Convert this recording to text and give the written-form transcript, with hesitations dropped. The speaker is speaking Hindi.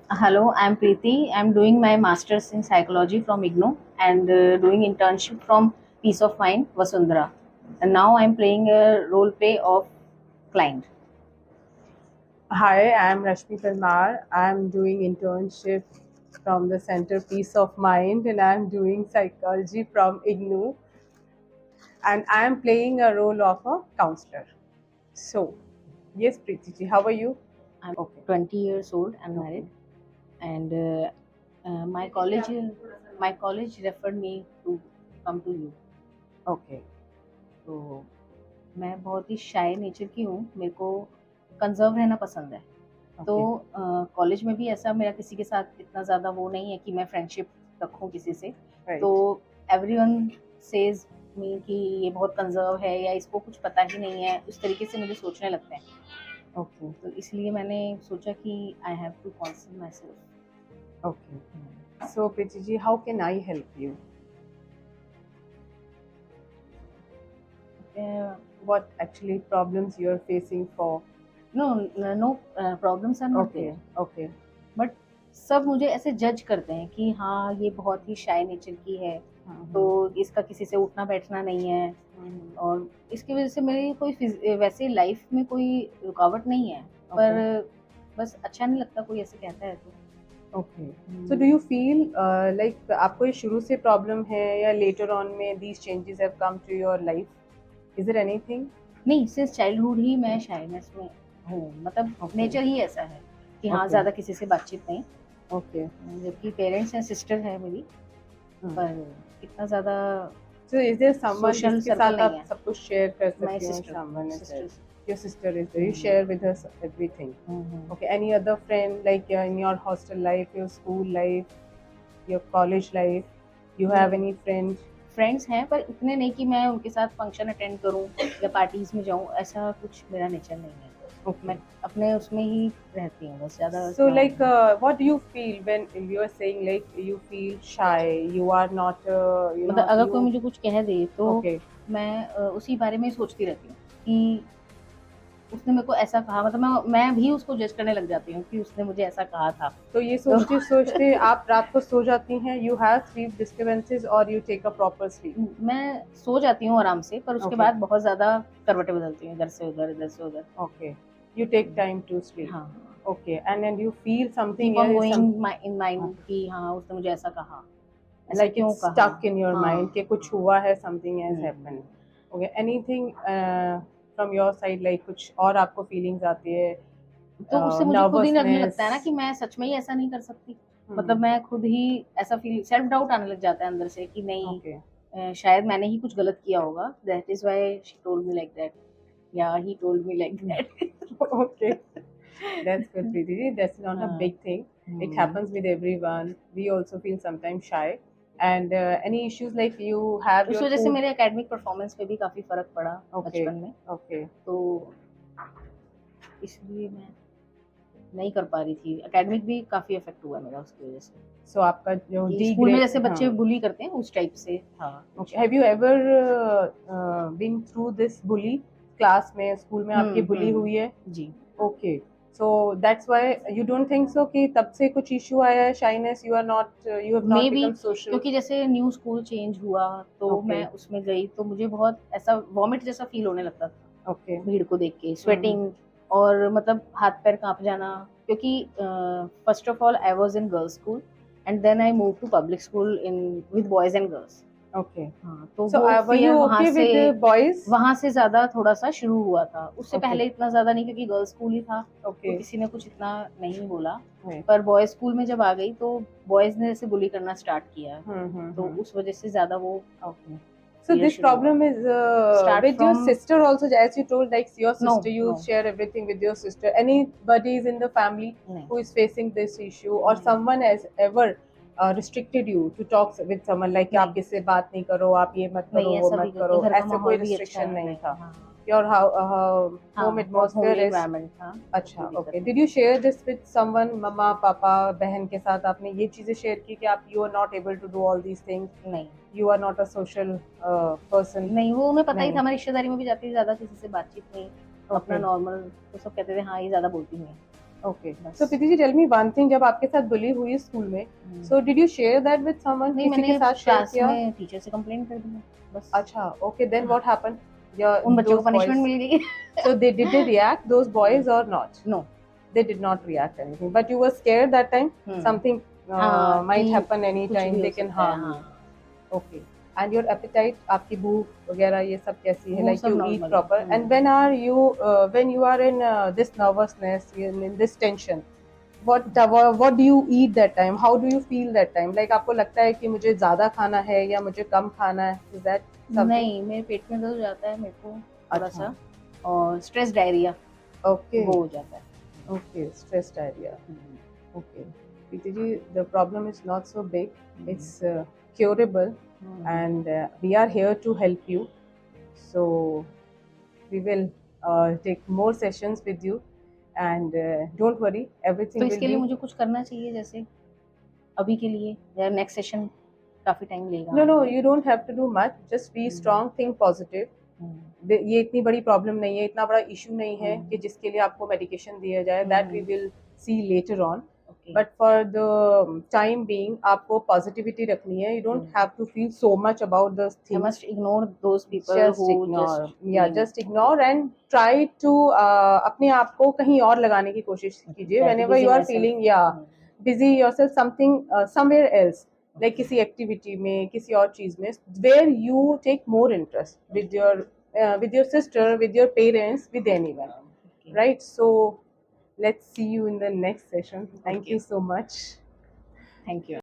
Hello, I'm Preeti. I'm doing my master's in psychology from IGNOU and doing internship from Peace of Mind, Vasundhara. And now I'm playing a role play of client. Hi, I'm Rashmi Parmar. I'm doing internship from the Center Peace of Mind and I'm doing psychology from IGNOU and I'm playing a role of a counselor. So, yes, Preeti ji, how are you? I'm Okay. 20 years old. I'm Okay. married, and my college referred me to come to you. Okay. तो मैं बहुत ही शाय नेचर की हूँ. मेरे को कंजर्व रहना पसंद है. तो Okay. कॉलेज में भी ऐसा मेरा किसी के साथ इतना ज़्यादा वो नहीं है कि मैं फ्रेंडशिप रखूँ किसी से. Right. तो एवरीवन सेज मी कि ये बहुत कंजर्व है या इसको कुछ पता ही नहीं है, उस तरीके से मुझे सोचने लगते हैं. Okay. तो इसलिए मैंने सोचा कि I have to concern myself. Okay. So, Preeti ji, how can I help you? What actually problems you're facing for? No problems are not Okay. There, Okay. But सब मुझे ऐसे जज करते हैं कि हाँ ये बहुत ही शाय नेचर की है, तो इसका किसी से उठना बैठना नहीं है. और इसकी वजह से मेरी कोई वैसे लाइफ में कोई रुकावट नहीं है, पर बस अच्छा नहीं लगता कोई ऐसे कहता है तो. Okay. So do you feel like आपको ये शुरू से प्रॉब्लम है या लेटर ऑन में these changes have come to your life? Is there anything? नहीं, सिंस चाइल्डहुड ही मैं शायनेस में हूँ, मतलब Okay. नेचर ही ऐसा है कि हाँ Okay. ज़्यादा किसी से बातचीत नहीं. ओके. जबकि पेरेंट्स हैं, सिस्टर है मेरी, पर इतना ज़्यादा so is there someone social जिसके सर्कल साथ नहीं आप है. सब कुछ शेयर कर माई सकते हो? Sister, someone is sister. Your sister is there, you share with her everything. Okay, any other friend like in your hostel life, your school life, your college life, you have any friends? Friends हैं, पर इतने नहीं कि मैं उनके साथ फंक्शन अटेंड करूं या पार्टीज में जाऊं, ऐसा कुछ मेरा नेचर नहीं है. Okay. मैं अपने उसमें ही रहती हूँ बस, ज़्यादा. So like what do you feel when you are saying like you feel shy, you are not you मतलब know अगर you कोई मुझे कुछ कह दे तो okay. मैं उसी बारे में सोचती रहती हूँ कि उसने मेरे को ऐसा कहा, मतलब मैं भी उसको जज करने लग जाती हूँ कि उसने मुझे ऐसा कहा था. तो ये सोचते सोचते आप रात को सो जाती हैं? You have sleep disturbances or you take a proper sleep? मैं सो जाती हूँ आराम से, पर उसके Okay. बाद बहुत ज़्यादा करवटें बदलती हूँ, इधर से उधर, इधर से उधर. Okay. You take time to sleep. हाँ. Okay. And then you feel something keep on else, some going in mind कि हाँ उसने मुझे ऐसा कहा, ऐसा like क्यों it's कहा. stuck in your हाँ. mind कि कुछ हुआ है, something has hmm. happened. Okay. Anything from your side like कुछ और आपको feelings आती है? तो उससे मुझे खुद ही लगने लगता है ना Nervousness. कि मैं सच में ही ऐसा नहीं कर सकती. मतलब मैं खुद ही ऐसा फील, सेल्फ डाउट आने लग जाता है अंदर से कि नहीं, Okay. शायद मैंने ही कुछ गलत किया होगा. That is why she told me like that, या he told me like that. Okay. That's good, Preeti. That's not a big thing. It happens with everyone. We also feel sometimes shy. And any issues like you have उस your वजह से food? मेरे एकेडमिक परफॉर्मेंस पे भी काफी फर्क पड़ा Okay. बचपन में. Okay. तो इसलिए मैं नहीं कर पा रही थी. एकेडमिक भी काफी इफेक्ट हुआ मेरा उसकी वजह से. So आपका जो कि D स्कूल में grade जैसे बच्चे बुली करते हैं उस टाइप से था. Okay. Have you ever been through this bully? Class में, स्कूल में आपकी bully हुई है? जी. Okay. So that's why you don't think so कि तब से कुछ issue आया है, shyness, you are not, you have not Maybe become social? क्योंकि जैसे न्यू स्कूल चेंज हुआ तो Okay. मैं उसमें गई तो मुझे बहुत ऐसा वॉमिट जैसा फील होने लगता था. Okay. भीड़ को देख के स्वेटिंग और मतलब हाथ पैर कांप जाना, क्योंकि first of all I was in girls school and then I move to public school in with boys and girls. Okay. हाँ, तो So वो were you फिर वहाँ okay with से the boys? वहाँ से ज्यादा थोड़ा सा शुरू हुआ था. उससे Okay. पहले इतना ज्यादा नहीं, क्योंकि गर्ल्स स्कूल ही था तो Okay. किसी ने कुछ इतना नहीं बोला. Right. पर बॉयज स्कूल में जब आ गई तो बॉयज ने जैसे बुली करना स्टार्ट किया, तो उस वजह से ज्यादा वो. Okay. So Fear this शुरू हुआ. problem is Start with your from- sister also, as you told, like your No, sister, you no. share everything with your sister. Anybody is in the family नहीं. who is facing this issue, or नहीं. someone has ever restricted you to talk with someone like कि नहीं. आप इससे बात नहीं करो, आप ये मत करो, नहीं, वो ऐसा भी मत करो, घर का ऐसे कोई माहौल भी अच्छा restriction है. नहीं था? हाँ. Your home हाँ, बहुत atmosphere homely is environment था. अच्छा. कोई दिक्कत Okay. नहीं. Did you share this with someone, मम्मा पापा बहन के साथ आपने ये चीजें शेयर की कि आप you are not able to do all these things, नहीं. you are not a social person? नहीं, वो उन्हें पता ही नहीं. था. हमारी रिश्तेदारी में भी जाती थी, ज्यादा किसी से बातचीत नहीं. अपना Okay. नॉर्मल. तो सब कहते थे हाँ ये ज्यादा बोलती नहीं है. Okay. बस। So Priti ji, tell me one thing. जब आपके साथ bully हुई स्कूल में, so did you share that with someone? नहीं, किसी के मैंने साथ share क्लास किया? में टीचर से कंप्लेंट कर दिया बस। अच्छा. Okay. Then what happened? Yeah, उन बच्चों को those पनिशमेंट boys. मिल गई। So did they react? Those boys or not? No. They did not react anything. But you were scared that time. Something हाँ, might कि happen कुछ anytime. भी हो They can सकता है, harm you. हाँ। Okay. And your appetite, आपकी भूख वगैरह ये सब कैसी है? वो Like सब you eat नॉर्मल है। proper. And when you are in this nervousness, in this tension, what do you eat that time? How do you feel that time? Like आपको लगता है कि मुझे ज़्यादा खाना है या मुझे कम खाना है? Is that something? नहीं, मेरे पेट में दर्द हो जाता है मेरे को थोड़ा अच्छा. सा, और स्ट्रेस डायरिया Okay. वो हो जाता है। Okay. Stress diarrhea. Okay. Preeti ji, the problem is not so big. It's curable, and we are here to help you. So we will take more sessions with you, and don't worry, तो everything will इसके लिए be. मुझे कुछ करना चाहिए जैसे अभी के लिए, या नेक्स्ट सेशन काफी टाइम लेगा? No, you don't have to do much. Just be strong, think positive. ये इतनी बड़ी प्रॉब्लम नहीं है, इतना बड़ा इशू नहीं है कि जिसके लिए आपको मेडिकेशन दिया जाए. That we will see later on. But for the time being आपको पॉजिटिविटी रखनी है. You don't have to feel so much about the I things. must ignore those people Just who ignore. just Yeah, just ignore and try to अपने आप को कहीं और लगाने की कोशिश कीजिए. try to Whenever busy you are myself. feeling, busy yourself something somewhere else. Like किसी एक्टिविटी में, किसी और चीज में, where you take more interest with your sister, with your parents, with anyone. Okay. Right? So let's see you in the next session. Thank you so much. Thank you.